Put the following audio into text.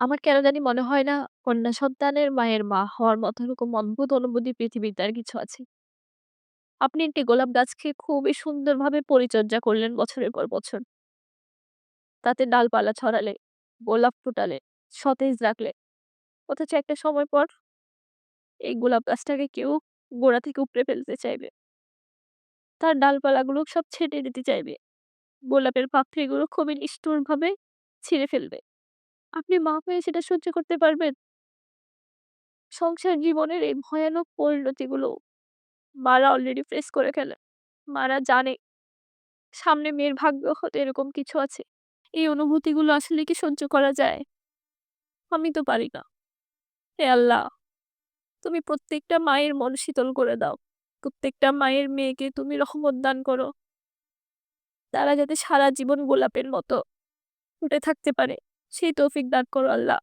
আমার কেন জানি মনে হয় না কন্যা সন্তানের মায়ের মা হওয়ার মতো এরকম অদ্ভুত অনুভূতি পৃথিবীতে আর কিছু আছে। আপনি একটি গোলাপ গাছকে খুবই সুন্দরভাবে পরিচর্যা করলেন বছরের পর বছর। তাতে ডালপালা ছড়ালে, গোলাপ ফুটালে, সতেজ রাখলে। অথচ একটা সময় পর এই গোলাপ গাছটাকে কেউ গোড়া থেকে উপড়ে ফেলতে চাইবে। তার ডালপালাগুলো সব ছেঁটে দিতে চাইবে। গোলাপের পাপড়িগুলো খুবই নিষ্ঠুরভাবে ছিঁড়ে ফেলবে। আপনি মা হয়ে সেটা সহ্য করতে পারবেন? সংসার জীবনের এই ভয়ানক পরিণতিগুলো মারা অলরেডি ফেস করে ফেলে। মারা জানে সামনে মেয়ের ভাগ্য হতে এরকম কিছু আছে। এই অনুভূতিগুলো আসলে কি সহ্য করা যায়? আমি তো পারি না। হে আল্লাহ! তুমি প্রত্যেকটা মায়ের মন শীতল করে দাও। প্রত্যেকটা মায়ের মেয়েকে তুমি রহমত দান করো। তারা যাতে সারা জীবন গোলাপের মতো ফুটে থাকতে পারে, সেই তৌফিক দান করো আল্লাহ।